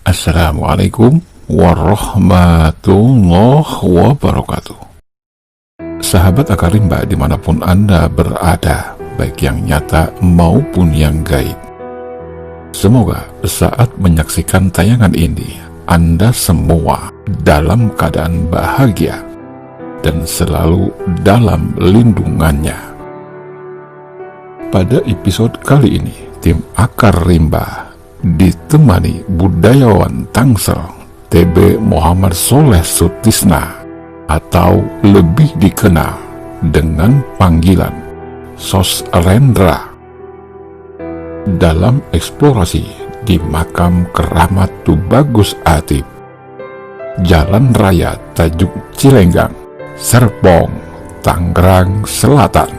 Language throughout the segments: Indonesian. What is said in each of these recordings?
Assalamualaikum warahmatullahi wabarakatuh. Sahabat Akar Rimba dimanapun Anda berada, baik yang nyata maupun yang gaib, semoga saat menyaksikan tayangan ini Anda semua dalam keadaan bahagia dan selalu dalam lindungannya. Pada episode kali ini, tim Akar Rimba ditemani budayawan Tangsel TB Muhammad Soleh Sutisna, atau lebih dikenal dengan panggilan Sos Rendra, dalam eksplorasi di makam keramat Tubagus Atip, Jalan Raya Tajuk Cilenggang, Serpong, Tangerang Selatan.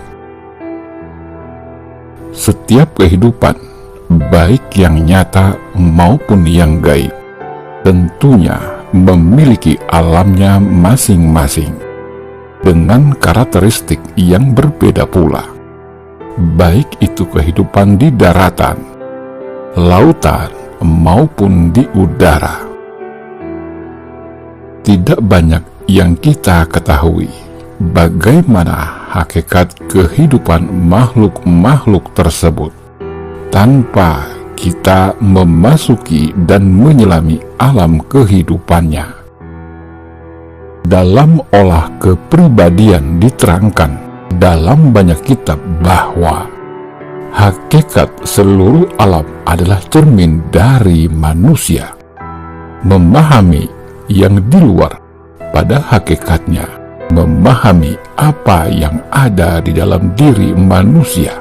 Setiap kehidupan, baik yang nyata maupun yang gaib, tentunya memiliki alamnya masing-masing dengan karakteristik yang berbeda pula, baik itu kehidupan di daratan, lautan, maupun di udara. Tidak banyak yang kita ketahui bagaimana hakikat kehidupan makhluk-makhluk tersebut tanpa kita memasuki dan menyelami alam kehidupannya. Dalam olah kepribadian diterangkan dalam banyak kitab bahwa hakikat seluruh alam adalah cermin dari manusia. Memahami yang di luar pada hakikatnya memahami apa yang ada di dalam diri manusia.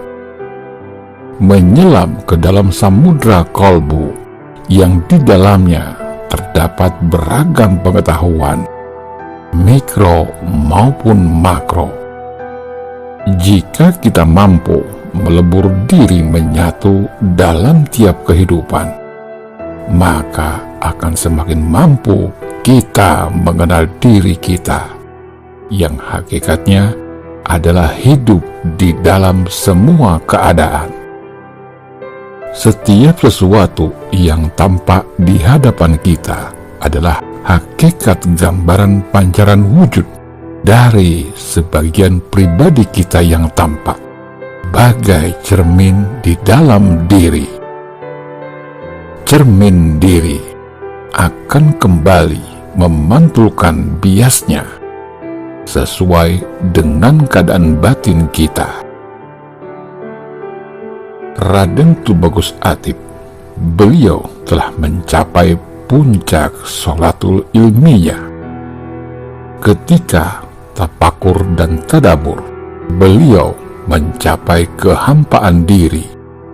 Menyelam ke dalam samudra kolbu yang di dalamnya terdapat beragam pengetahuan mikro maupun makro. Jika kita mampu melebur diri menyatu dalam tiap kehidupan, maka akan semakin mampu kita mengenal diri kita yang hakikatnya adalah hidup di dalam semua keadaan. Setiap sesuatu yang tampak di hadapan kita adalah hakikat gambaran pancaran wujud dari sebagian pribadi kita yang tampak, bagai cermin di dalam diri. Cermin diri akan kembali memantulkan biasnya sesuai dengan keadaan batin kita. Raden Tubagus Atip, beliau telah mencapai puncak sholatul ilmiyah. Ketika tapakur dan tadabur, beliau mencapai kehampaan diri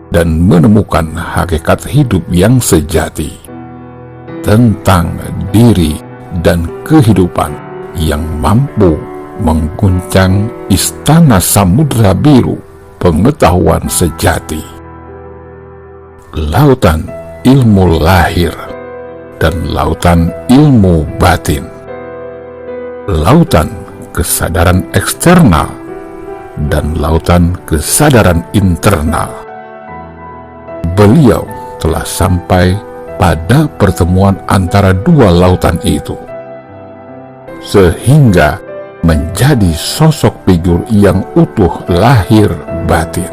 dan menemukan hakikat hidup yang sejati tentang diri dan kehidupan yang mampu mengguncang istana samudra biru pengetahuan sejati, lautan ilmu lahir dan lautan ilmu batin, lautan kesadaran eksternal dan lautan kesadaran internal. Beliau telah sampai pada pertemuan antara dua lautan itu, sehingga menjadi sosok figur yang utuh lahir batin.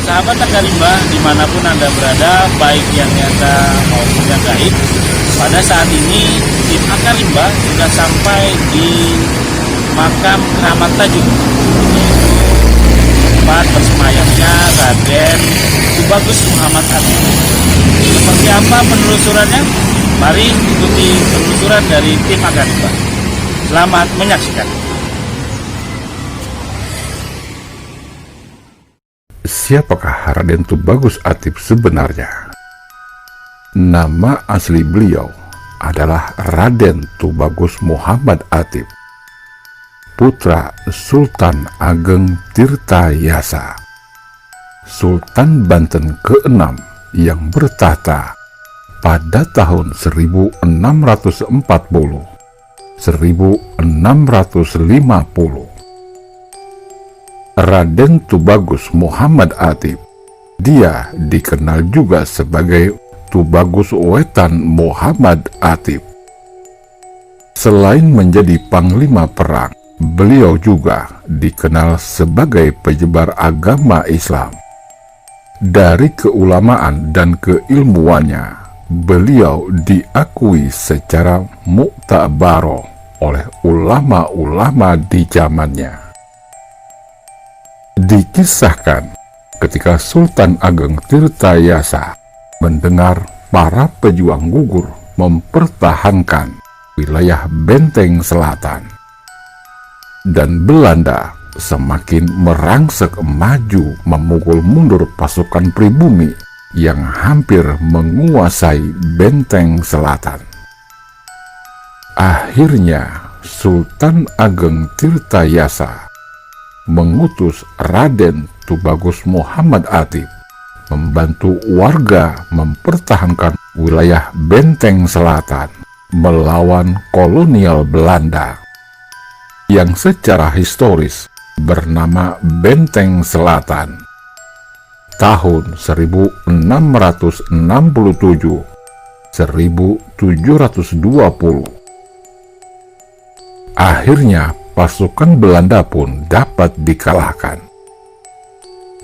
Sahabat Akar Rimba dimanapun Anda berada, baik yang nyata maupun yang gaib, pada saat ini tim Akar Rimba sudah sampai di makam keramat Tajuk, tempat bersemayamnya Raden Tubagus Muhammad Atip. Seperti apa penelusurannya? Mari ikuti penelusuran dari tim Akar Rimba. Selamat menyaksikan. Siapakah Raden Tubagus Atip sebenarnya? Nama asli beliau adalah Raden Tubagus Muhammad Atip, putra Sultan Ageng Tirtayasa, Sultan Banten ke-6 yang bertahta pada tahun 1640-1650. Raden Tubagus Muhammad Atib, dia dikenal juga sebagai Tubagus Wetan Muhammad Atib. Selain menjadi panglima perang, beliau juga dikenal sebagai penyebar agama Islam. Dari keulamaan dan keilmuannya, beliau diakui secara muktabaroh oleh ulama-ulama di zamannya. Dikisahkan ketika Sultan Ageng Tirtayasa mendengar para pejuang gugur mempertahankan wilayah Benteng Selatan, dan Belanda semakin merangsek maju memukul mundur pasukan pribumi yang hampir menguasai Benteng Selatan. Akhirnya Sultan Ageng Tirtayasa mengutus Raden Tubagus Muhammad Atib membantu warga mempertahankan wilayah Benteng Selatan melawan kolonial Belanda yang secara historis bernama Benteng Selatan tahun 1667-1720. Akhirnya pasukan Belanda pun dapat dikalahkan.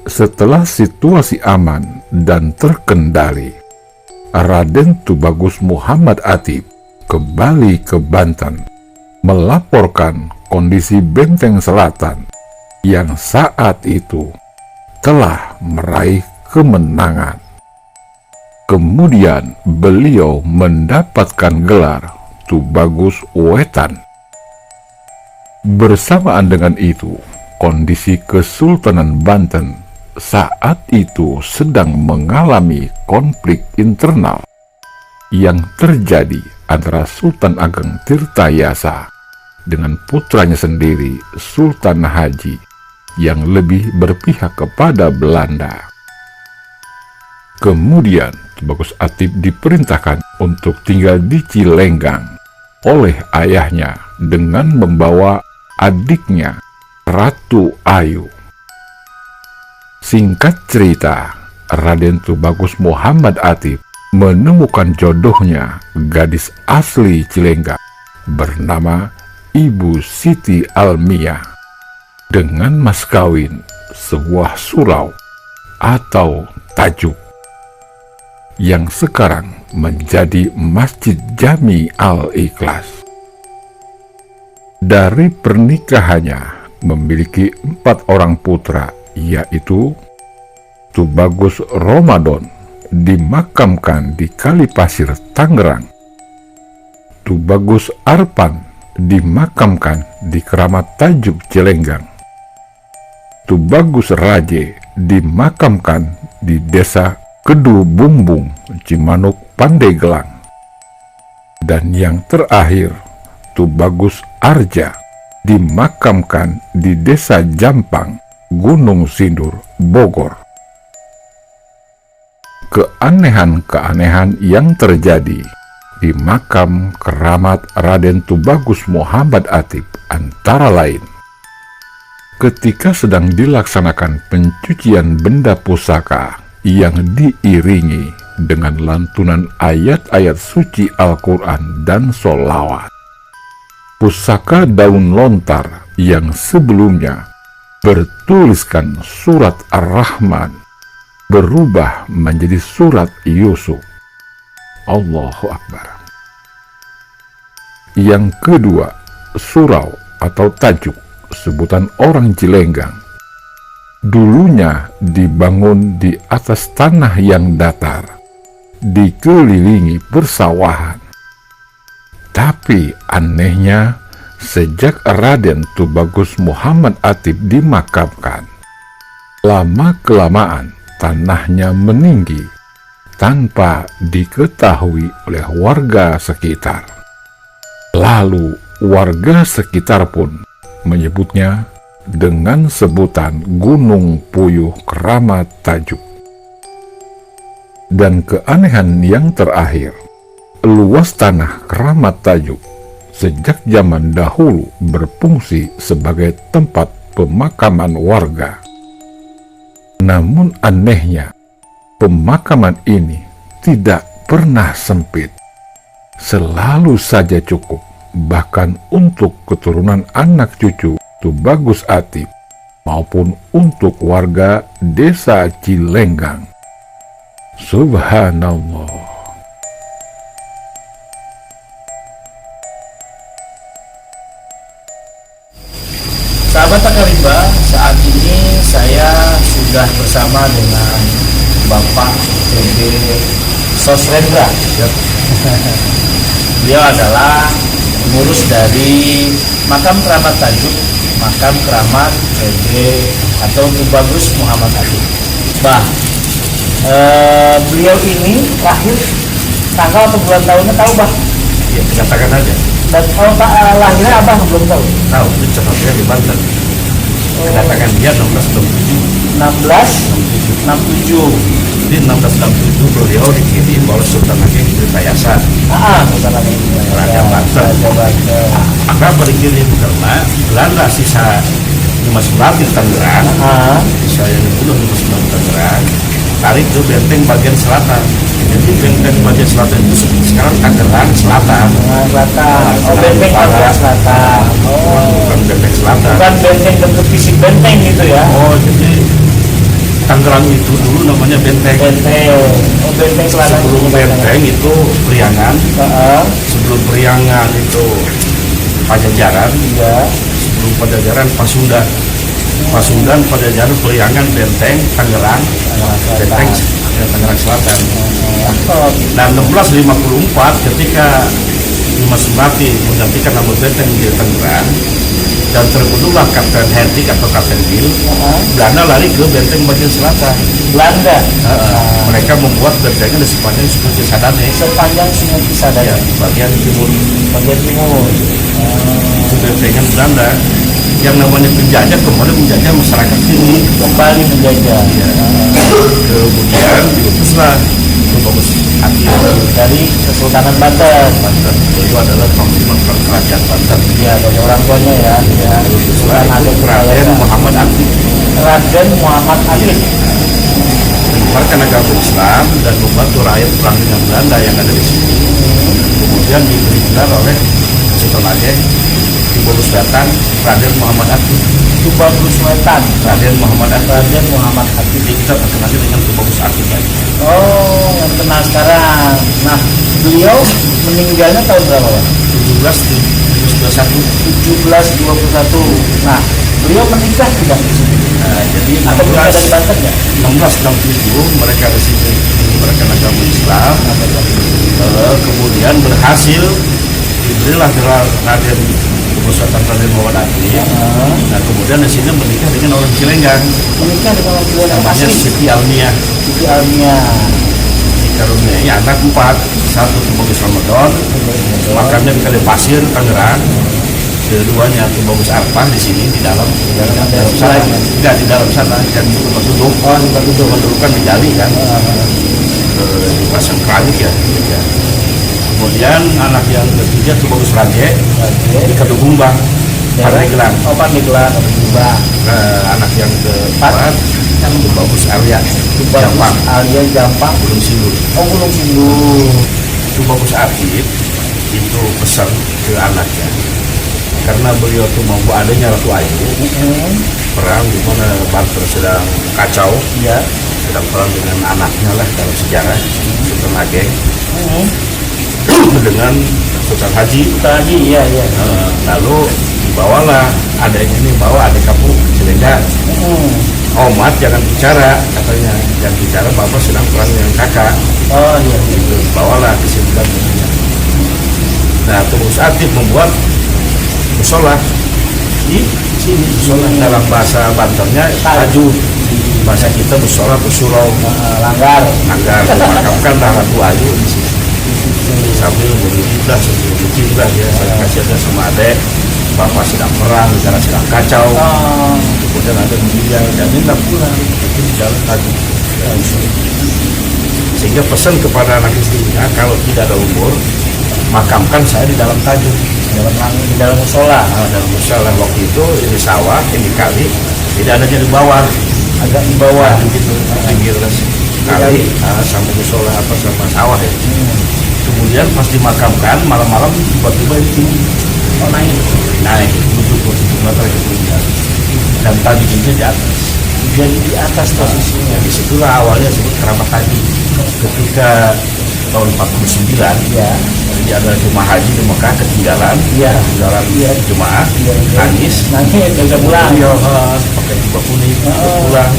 Setelah situasi aman dan terkendali, Raden Tubagus Muhammad Atib kembali ke Banten melaporkan kondisi Benteng Selatan yang saat itu telah meraih kemenangan. Kemudian beliau mendapatkan gelar Tubagus Wetan. Bersamaan dengan itu, kondisi Kesultanan Banten saat itu sedang mengalami konflik internal yang terjadi antara Sultan Ageng Tirtayasa dengan putranya sendiri, Sultan Haji, yang lebih berpihak kepada Belanda. Kemudian Tubagus Atib diperintahkan untuk tinggal di Cilenggang oleh ayahnya dengan membawa adiknya Ratu Ayu. Singkat cerita, Raden Tubagus Muhammad Atib menemukan jodohnya, gadis asli Cilenggang bernama Ibu Siti Almiah, dengan mas kawin sebuah surau atau tajuk yang sekarang menjadi Masjid Jami Al-Ikhlas. Dari pernikahannya memiliki 4 orang putra, yaitu Tubagus Ramadan dimakamkan di Kalipasir, Tangerang. Tubagus Arpan dimakamkan di Keramat Tajuk, Cilenggang. Tubagus Raje dimakamkan di Desa Kedu Bumbung, Cimanuk, Pandeglang. Dan yang terakhir, Tubagus Arja dimakamkan di Desa Jampang, Gunung Sindur, Bogor. Keanehan-keanehan yang terjadi di makam keramat Raden Tubagus Muhammad Atib antara lain, ketika sedang dilaksanakan pencucian benda pusaka yang diiringi dengan lantunan ayat-ayat suci Al-Quran dan sholawat, pusaka daun lontar yang sebelumnya bertuliskan surat Ar-Rahman berubah menjadi surat Yusuf. Allahu Akbar. Yang kedua, surau atau tajuk, sebutan orang Cilenggang, dulunya dibangun di atas tanah yang datar, dikelilingi persawahan. Tapi anehnya, sejak Raden Tubagus Muhammad Atib dimakamkan, lama-kelamaan tanahnya meninggi tanpa diketahui oleh warga sekitar. Lalu warga sekitar pun menyebutnya dengan sebutan Gunung Puyuh Keramat Tajuk. Dan keanehan yang terakhir, luas tanah Keramat Tajuk sejak zaman dahulu berfungsi sebagai tempat pemakaman warga. Namun anehnya, pemakaman ini tidak pernah sempit, selalu saja cukup, bahkan untuk keturunan anak cucu Tubagus Atief maupun untuk warga desa Cilenggang. Subhanallah. Sahabat Akarimba, saat ini saya sudah bersama dengan Bapak TB Sosrendra. Beliau adalah pengurus dari Makam Keramat Tajuk, Makam Keramat TB atau Tubagus Muhammad Atief. Beliau ini lahir tanggal atau bulan tahunnya tahu, Bah? Ya, katakan aja. Dan kalau lahirnya Abah belum tahu. Tahu, itu cepatnya di Banten. Katakan dia 1667. 1667. Jadi 1667 beliau dikirim oleh Sultan Ageng Tirtayasa. Bukan lagi Raja Banten. Kenapa dikirim? Karena Belanda sisa Dimas Melati Tangerang, sisa yang dibunuh Dimas Melati Tangerang, tarik ke benteng bagian selatan. Jadi benteng bagian selatan itu sekarang Tangerang Selatan. Benteng bagian selatan. Bukan benteng selatan. Bukan benteng bentuk fisik benteng gitu ya. Jadi Tangerang itu dulu namanya benteng. Benteng selatan. Sebelum benteng itu Priangan. Sebelum Priangan itu Pajajaran. Sebelum Pajajaran Pasundan. Pasundan, Pajajaran, Priangan, benteng, Tangerang, benteng Tangerang Selatan. Nah, 1654 ketika Dimas Melati menggantikan nama benteng di Tangerang dan terbunuhlah Kapten Hendrik atau Kapten Bill, Belanda lari ke benteng bagian selatan. Belanda. Mereka membuat bentengnya di sepanjang Sungai Cisadane. Sepanjang Sungai Cisadane. Ya, bagian timur. Bagian timur. Itu bentengan Belanda. Yang namanya penjajah kembali menjajah masyarakat sini. Kembali menjajah. Ya. Kemudian diutuslah Tubagus Atief dari Kesultanan Banten. Beliau adalah panglima kerajaan Banten. Ya, dari orang tuanya ya. Diutuslah Raden Muhammad Atief. Raden Muhammad Atief. Menyebarkan agama Islam dan membantu rakyat perang dengan Belanda yang ada di sini. Kemudian diberi gelar oleh Sultan Ageng Tubagus Wetan Raden Muhammad Atief. Tubagus Wetan Raden Muhammad Atief. Raden Muhammad Atief. Jadi kita terkenal dengan Tubagus Atief lagi. Oh, yang kenal sekarang. Nah, beliau meninggalnya tahun berapa, Pak? 1721. Nah, beliau menikah tidak di sini? Nah, jadi Atau menikah dari Banten ya? 1667 mereka di sini menyebarkan agama Islam. Kemudian berhasil diberilah gelar Raden Tubagus Wetan Raden Muhammad Atief. Nah, kemudian di sini menikah dengan orang Cilenggang. Menikah dengan orang Cilenggang Namanya asli. Siti Almiah. Siti Almiah. Karuniai anak 4, satu Tubagus Ramadan, makamnya di Kalipasir, Tangerang. Keduanya Tubagus Arfah di sini di dalam sana. Tidak di dalam sana, dan di tempat duduk. Tempat duduk kan digali kan. Dipasang keramik ya. Kemudian anak yang ketiga Tubagus Raje di Kedubungba, Pandeglang. Pandeglang, Kedubungba. Anak yang keempat Tubagus Arya, Jampang. Arya Jampang. Gunung Sindur. Gunung Sindur. Tubagus Atief itu pesan ke anaknya karena beliau tuh mampu adanya Ratu Ayu perang di mana Banten sedang kacau, sedang perang dengan anaknya lah dalam sejarah Sultan Ageng dengan Sultan Haji. Iya. Lalu dibawalah adanya ini, bawa adik kamu Cilenggang. Omat jangan bicara, katanya jangan bicara, bapak sedang perang dengan kakak. Gitu. Bawalah kesimpulan. Nah, Tubagus Atief membuat musola di sini. Musola dalam bahasa Bantennya tajud, bahasa kita musola bersurau, langgar dimakamkan Ratu Ayu di sini. Sambil berlidah, sambil berlidah ya, saya kasihnya sama adek. Bapak sedang perang, negara sedang kacau. Kemudian ada meninggal dan minta pulang. Itu di jalan tadi. Sehingga pesan kepada anak istrinya, kalau tidak ada umur, makamkan saya di dalam tajung, di dalam musola. dalam musola. Waktu itu ini sawah, ini kali, tidak adanya di bawah, Agak di bawah. gitu, pinggir kali, sama musola apa sama sawah ya. Kemudian pas dimakamkan malam-malam tiba-tiba itu naik menuju 7 meter ke puncak, dan tajungnya di atas. Jadi di atas posisinya. Disitulah awalnya disebut keramat haji. Ketika tahun 49 Ya. jadi ada jemaah haji di Mekah ketinggalan, Iya. ketinggalan jemaah, nangis, Nangis pulang. iya, pakai jubah kuning, pulang,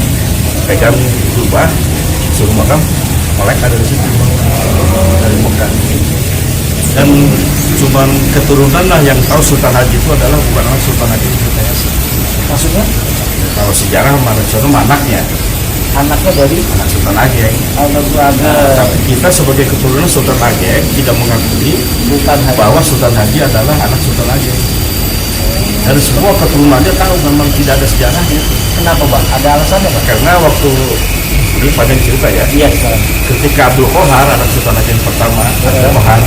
pegang jubah, suruh makam, melek ada di situ dari Mekah. Dan cuman keturunan lah yang tahu Sultan Haji itu adalah bukan orang Sultan Haji Hidayat. Maksudnya Kalau sejarah mana anaknya, anaknya dari anak Sultan Ageng. keluarga Tapi kita sebagai keturunan Sultan Ageng tidak mengakui bukan bahwa Sultan Haji adalah anak Sultan Ageng. Dan semua keturunannya tahu memang tidak ada sejarahnya. Kenapa Bang? Ada alasannya Bang? Karena waktu ini pada cerita ya, Iya sekarang. ketika Abdul Qohar anak Sultan Ageng pertama, Abdul Qohar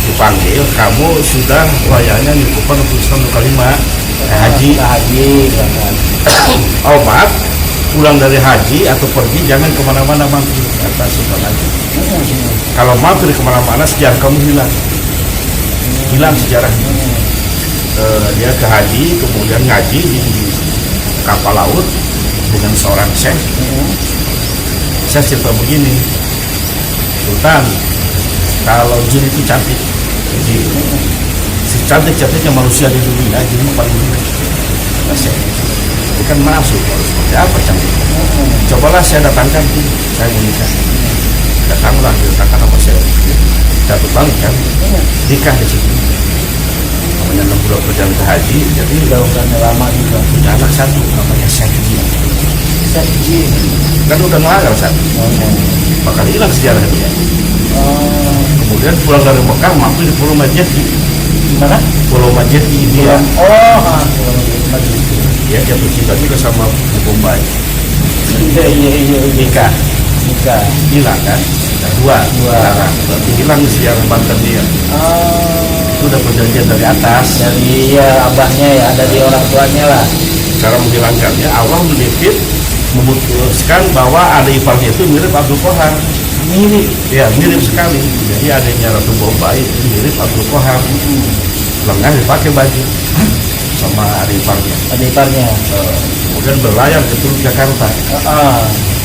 dipanggil, kamu sudah wayangnya nyukupan untuk Islam kelima haji. Haji. Oh maaf, pulang dari haji atau pergi jangan kemana-mana mampir, kata Sultan Haji. Kalau mampir kemana-mana sejarah kamu hilang sejarahnya. Dia ke haji, kemudian ngaji di kapal laut dengan seorang syekh. Saya cerita begini, Sultan, kalau jin itu cantik, jin, si cantik-cantiknya manusia di dunia, jin paling jelek. Itu kan masuk, harus seperti apa cantik? Cobalah saya datangkan tuh, saya mau nikah. Datanglah, didatangkan sama saya. Dapat banget kan, nikah di situ. Namanya 6 bulan perjalanan ke haji, jadi Jauhkannya lama juga. punya anak satu, namanya Syekh Jin. Syekh. Kan udah ngelarang satu, bakal hilang sejarah dia. Kemudian pulang dari Mekah, mampir di Pulau Majeti. Gimana? Pulau Majeti dia, dia jatuh cinta juga sama Bu Bombay. Iya. Nikah, hilang kan? Dua. Larang. Berarti hilang sejarah Banten dia. Itu udah perjanjian dari atas. Dari abahnya ya, dari orang tuanya lah. Cara menghilangkannya, Allah menitip memutuskan bahwa ada iparnya itu mirip Abdul Qohar. Mirip. Ya, mirip sekali. Jadi adanya Ratu Bombay itu mirip Abdul Qohar. Lengan dipakai baju sama adik iparnya. Ada iparnya. Kemudian berlayar ke Teluk Jakarta.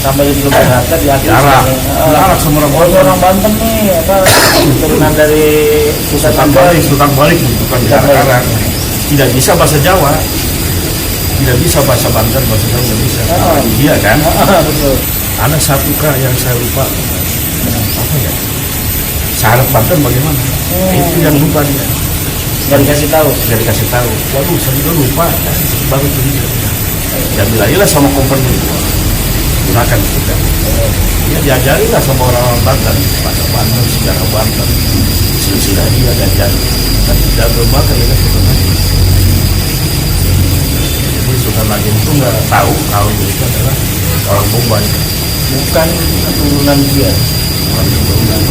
Sampai di Teluk Jakarta di atas. Diarak sama Orang Banten nih, turunan dari Sultan Balik bukan diarak-arak. Tidak bisa bahasa Jawa, tidak bisa bahasa Banten, bahasa Jawa tidak bisa. Iya kan? Betul. Ada satu kak yang saya lupa, apa ya? Syarat Banten bagaimana? Itu yang lupa dia. Nggak dikasih tahu. Tidak dikasih tahu. Waduh, saya juga lupa. Baru cerita. Ya bilailah sama company gunakan itu kan. Ya diajari lah sama orang-orang Banten, bahasa Banten, sejarah Banten, silsilah dia diajari. Dan tidak berbagai ya Sultan Ageng. Jadi Sultan Ageng itu nggak tahu kalau dia itu adalah orang Bombay. Bukan keturunan dia. Orang keturunan.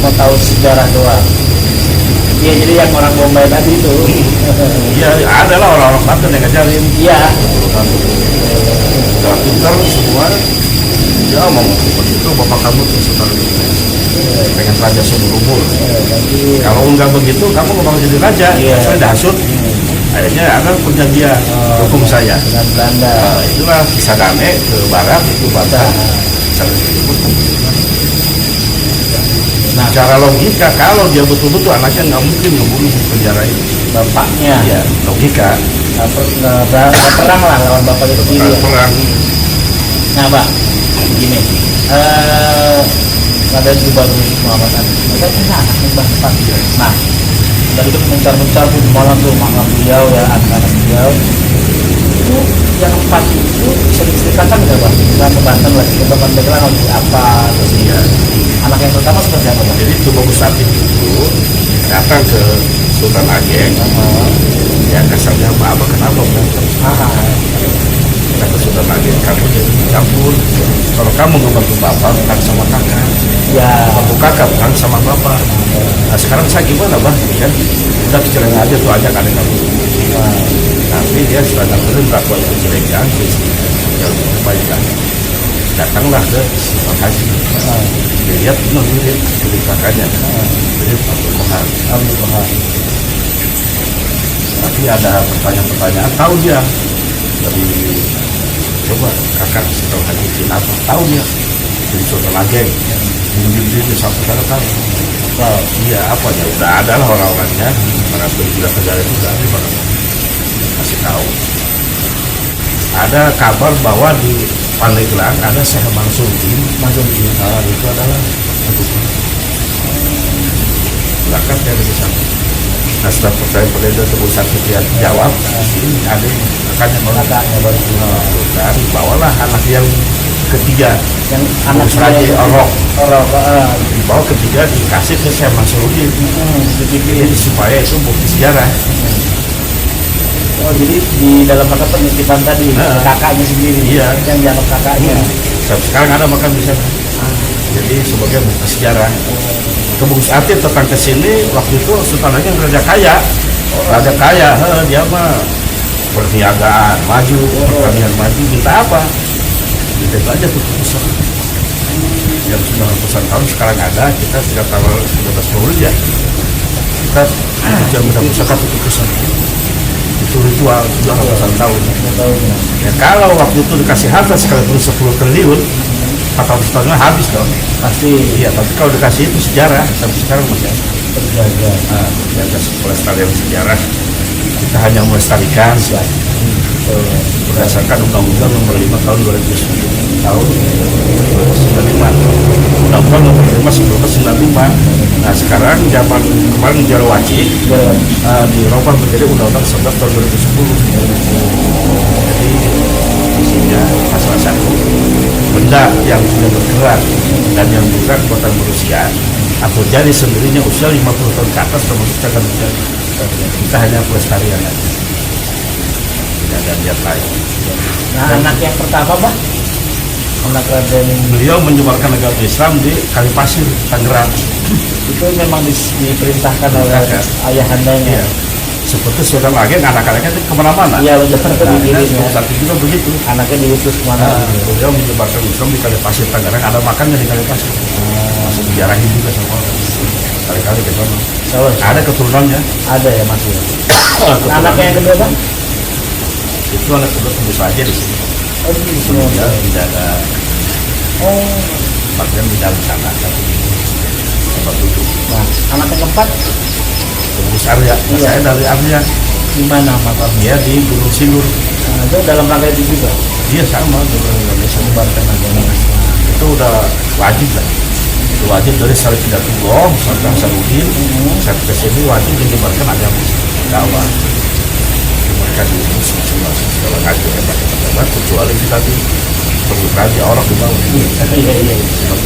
Mau tahu sejarah doang. Iya, jadi yang orang Bombay tadi itu. Iya, adalah orang-orang Banten yang ngajarin. Iya. Udah pintar semua. Ya mau seperti itu bapak kamu tuh Sultan Ageng. Pengen raja seumur umur. Kalau enggak begitu kamu nggak mau jadi raja. Saya dahsyat. Akhirnya ada perjanjian hukum saya Dengan Belanda. itulah kisah Dane ke barat itu bangsa saling disebut. Nah, cara logika kalau dia betul-betul anaknya nggak mungkin ngebunuh penjara itu. Bapaknya. Ya logika. Nggak perang lah lawan bapaknya sendiri. Perang. Nah, Pak, gini. Ada di baru Muhammad Ali. Saya punya anaknya Bang. Nah, tadi kan mencar-mencar tuh di malam tuh makam beliau ya, anak-anak beliau. Itu yang 4 itu bisa diceritakan nggak Bang? Kita ke Banten lagi, kita Banten lagi apa? Terus Iya. anak yang pertama seperti apa Bang? Jadi Tubagus Satin itu datang ke Sultan Ageng. Ya kasarnya apa kenapa berantem? Kata Sultan Ageng kamu jadi campur kalau kamu ngebantu bapak bukan sama kakak, Ya. bantu kakak bukan sama bapak. Nah sekarang saya gimana bang? Kan udah kecelakaan aja tuh ajak adik kamu. Tapi dia setelah nganterin berapa itu kecelakaan, ya kebaikan. Datanglah ke Pak Haji. Dia lihat benar dari kakaknya, dari Abdul Kohar. Tapi ada pertanyaan-pertanyaan, tahu dia dari coba kakak setelah Haji itu apa? Tahu dia dari Sultan Ageng. Mungkin dia sampai sekarang tahu. Iya apa ya? Udah ada lah orang-orangnya, para penjelas negara itu udah ada kasih tahu. Ada kabar bahwa di Pandeglang ada Syekh Mansuruddin. Itu adalah belakang dari di sana. Nah setelah saya pendeta tersebut satu dia jawab, ini ada kakaknya baru kan bawalah anak yang ketiga, Yang anak Raja Orok Orok. dibawa ketiga dikasih ke Syekh Mansuruddin. Jadi supaya itu bukti sejarah. Oh jadi di dalam mata penitipan tadi kakaknya sendiri. Iya. Yang dianggap kakaknya. Sampai sekarang ada makan di sana. Jadi sebagai bukti sejarah. Kebungkus Atif datang ke sini waktu itu Sultan Ageng raja kaya. Raja kaya, dia mah perniagaan maju, pertanian maju, minta apa? Minta itu aja tuh keputusan. Yang sudah ratusan tahun sekarang ada, kita sejak tanggal 13 Maulid ya. Kita jangan mudah pusaka keputusan. Itu ritual sudah ratusan tahun. Ya kalau waktu itu dikasih harta sekali terus 10 triliun, 400 tahunnya habis dong. Pasti. Iya, tapi kalau dikasih itu sejarah sampai sekarang masih terjaga. Jaga pelestarian sejarah. Kita hanya melestarikan berdasarkan Undang-Undang Nomor 5 Tahun 2009 tahun 1995. Undang-Undang Nomor 5 1995. Nah sekarang zaman kemarin Jara Wajib dirubah menjadi Undang-Undang 11 tahun 2010. Jadi isinya pasal 1, benda yang tidak bergerak dan yang bukan buatan manusia atau jadi sendirinya usia 50 tahun ke atas termasuk cagar budaya. Kita hanya pelestarian aja, tidak ada niat lain. Nah anak yang pertama bah, anak Raden Beliau menyebarkan agama Islam di Kalipasir, Tangerang. itu memang diperintahkan oleh Kakak. ayahandanya. Iya. Seperti Sultan Ageng, anak-anaknya itu kemana-mana. Iya betul Nah, dikirim kita ya. saat itu juga begitu. Anaknya diutus kemana? Beliau menyebarkan Islam di Kalipasir, Tangerang. Ada makannya di Kalipasir. Masuk dijarahin juga sama orang. Kali-kali ke sana. Salah. Ada keturunannya. Ada ya masih. Keturunan. Anaknya yang kedua bang? Itu anak kedua tembus aja di sini. Oh di sini. Dia tidak ada Oh. bagian di dalam sana, tapi tempat duduk. Nah anak yang keempat Tembus Arya. Nah, Iya. saya dari Arya. di mana makamnya? Dia di Gunung Sindur. Nah, itu dalam rangka itu juga. Dia sama dengan Indonesia menyebarkan agama. Itu udah wajib lah. Itu wajib dari Syarif Hidayatullah sampai Hasanuddin. Sampai ke sini wajib menyebarkan agama dakwah. Mereka diurus masing-masing segala ngaji hebat kecuali kita di sebut raja orang di bawah. Iya.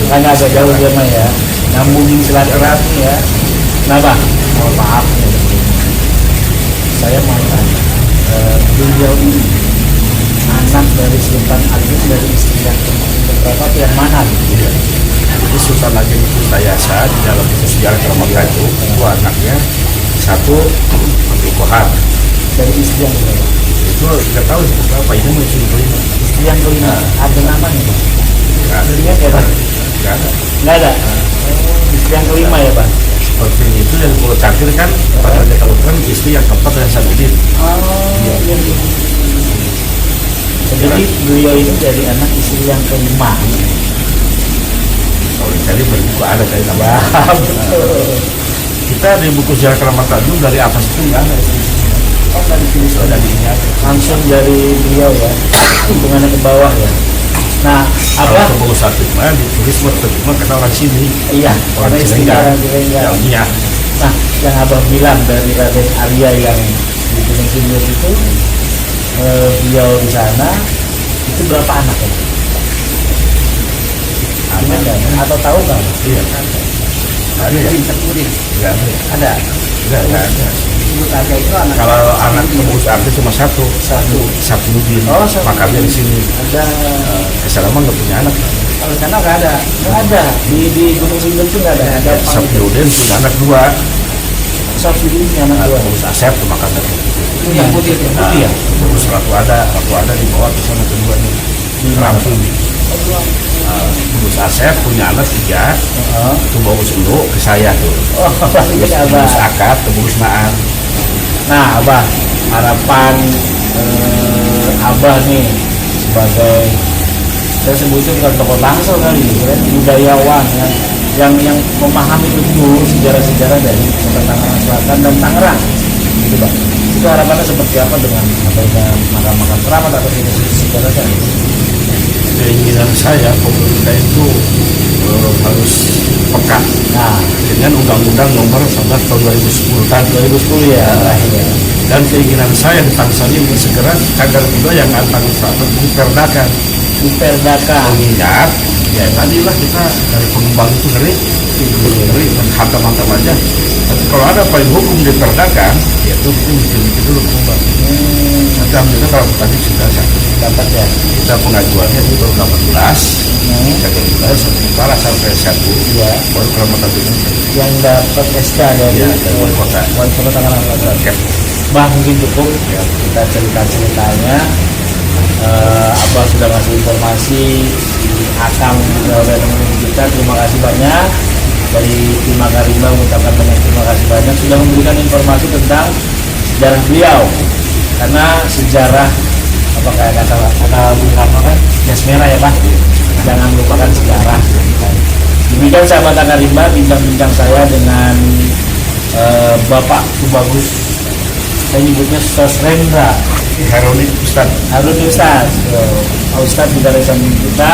Makanya agak jauh dia mah ya. Nyambungin silaturahmi ya. Nah bang, mohon maaf nih. Saya mau tanya, beliau ini anak dari Sultan Ageng dari istri yang berapa yang mana gitu? Iya. Jadi Sultan Ageng itu Tayasa di dalam buku sejarah Keramat itu dua anaknya, satu Abdul Kohar. Dari istri yang berapa? Itu tidak tahu seperti apa ini mau istri kelima. Istri yang kelima ada namanya bang? Nggak ada, Ingat ya bang? nggak ada. Nggak ada. Istri yang kelima ya bang? Seperti itu yang Pulau Cangkir kan pada Raja Kalutran istri yang keempat dan Hasanuddin. Oh iya. Jadi beliau ini dari anak istri yang kelima. Kalau dicari berbuku ada kali nama. Kita di buku sejarah Keramat Tanjung dari atas itu nggak ada. Oh dari sini Ada di sini aja. langsung dari beliau ya, hubungannya ke bawah ya. Nah Kalau apa? ke buku satu mah ditulis buat terima kata orang sini. Iya, Orang karena istri Cilenggang. orang Cilenggang. Yang iya. Nah, yang abang bilang dari Raden Arya yang di Gunung Sindur itu, beliau di sana itu berapa anak ya? Ingat nggak? Atau tahu nggak? Iya kan. Ada ya? Nggak ada. ya? Ada. Nggak ada. Sebut aja itu anak. Kalau anak pengurus artis cuma satu. Satu. Sapnudin. Oh, Sapnudin. Makamnya di sini. Ada. Kesalaman nggak punya anak. Kalau di sana nggak ada. Di Gunung Sindur itu nggak ada. Ada Sapirudin punya anak 2. Sapirudin punya anak 2. Pengurus Asep tuh makanya. Itu yang putih ya. Pengurus Ratu ada dibawa ke sana kedua nih. Rampung. Pengurus Asep punya anak 3. Itu bawa dulu ke saya tuh. Pengurus Akad, pengurus Naan. Nah, Abah, harapan Abah nih sebagai, saya sebutnya bukan tokoh langsung kali, kan budayawan yang memahami betul sejarah-sejarah dari Kota Tangerang Selatan dan Tangerang, gitu Bang. Itu harapannya seperti apa dengan adanya makam-makam keramat atau sejarah-sejarah? Keinginan saya pemerintah itu harus peka dengan Undang-Undang Nomor 11 Tahun 2010 tahun 2010 ya. Dan keinginan saya di Tanzania ini segera cagar budaya yang antang selatan diperdakan. Mengingat ya tadilah kita dari pengembang itu ngeri dan hantam-hantam aja. Tapi kalau ada payung hukum diperdakan, ya itu mikir-mikir dulu pengembang. Nanti alhamdulillah kalau tadi sudah dapat ya. Kita pengajuannya itu baru 18. Cagar budaya sementara sampai 1 ya, baru keramatan yang dapat SK dari wali kota Tangerang Selatan. Bang, mungkin cukup ya kita cerita-ceritanya. Abah sudah ngasih informasi di Akang juga udah nemenin kita. Terima kasih banyak dari tim Akarimba, mengucapkan banyak terima kasih banyak sudah memberikan informasi tentang sejarah beliau, karena sejarah apa kayak kata Bung Karno kan jas merah ya Pak, jangan melupakan sejarah. Demikian sahabat Akarimba, bincang-bincang saya dengan Bapak Tubagus, saya nyebutnya Sosrendra Harun Ustaz. Ustaz juga dari samping kita.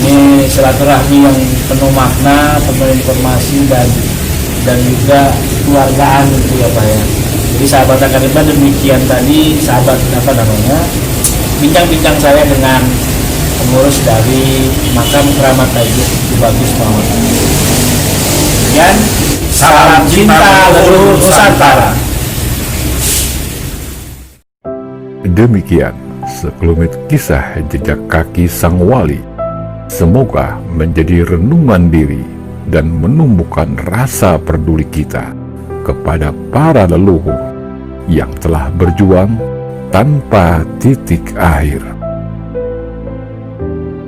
Ini silaturahmi yang penuh makna, penuh informasi dan juga keluargaan gitu ya Pak ya. Jadi sahabat Akarimba, demikian tadi sahabat bincang-bincang saya dengan pengurus dari makam keramat Tajuk Tubagus Muhammad. Kemudian salam cinta leluhur Nusantara. Demikian sekelumit kisah jejak kaki sang wali. Semoga menjadi renungan diri dan menumbuhkan rasa peduli kita kepada para leluhur yang telah berjuang tanpa titik akhir.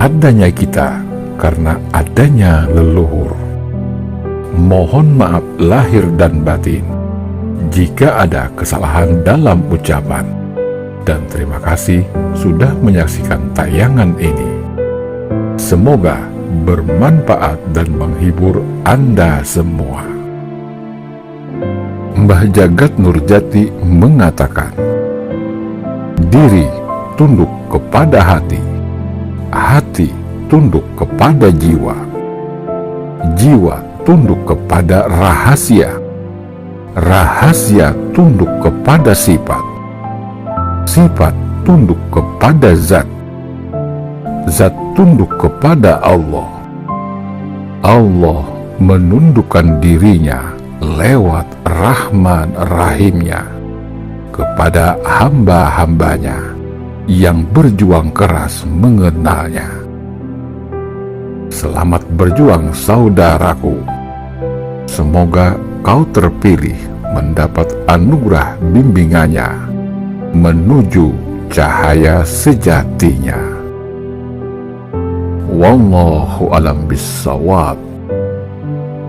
Adanya kita karena adanya leluhur. Mohon maaf lahir dan batin jika ada kesalahan dalam ucapan. Dan terima kasih sudah menyaksikan tayangan ini. Semoga bermanfaat dan menghibur Anda semua. Mbah Jagat Nurjati mengatakan, diri tunduk kepada hati, hati tunduk kepada jiwa, jiwa tunduk kepada rahasia, rahasia tunduk kepada sifat, sifat tunduk kepada zat, zat tunduk kepada Allah, Allah menundukkan dirinya lewat Rahman Rahimnya kepada hamba-hambanya yang berjuang keras mengenalnya. Selamat berjuang saudaraku. Semoga kau terpilih mendapat anugerah bimbingannya menuju cahaya sejatinya. Wallahu alam bissawab.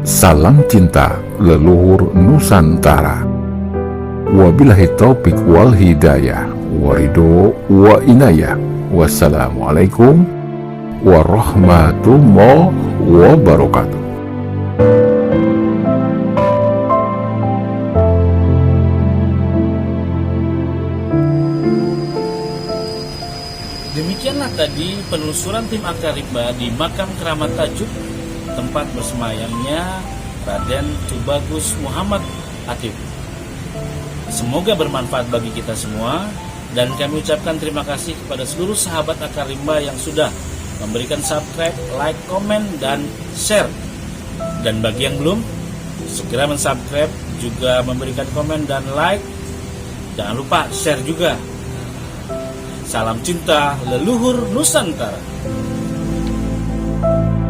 Salam cinta leluhur Nusantara. Wabillahi taufik wal hidayah waridho wa inayah. Wassalamualaikum warahmatullahi wabarakatuh. Demikianlah tadi penelusuran tim Akarimba di makam keramat Tajuk, tempat bersemayamnya Raden Tubagus Muhammad Atib. Semoga bermanfaat bagi kita semua, dan kami ucapkan terima kasih kepada seluruh sahabat Akarimba yang sudah memberikan subscribe, like, komen, dan share. Dan bagi yang belum, segera mensubscribe, juga memberikan komen dan like. Jangan lupa share juga. Salam cinta leluhur Nusantara.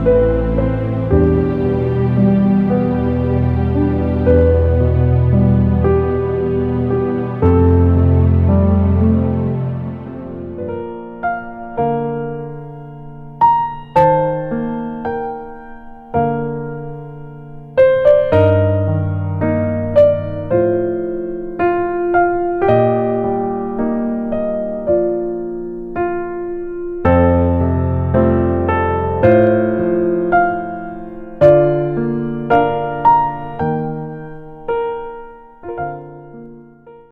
Tuhan.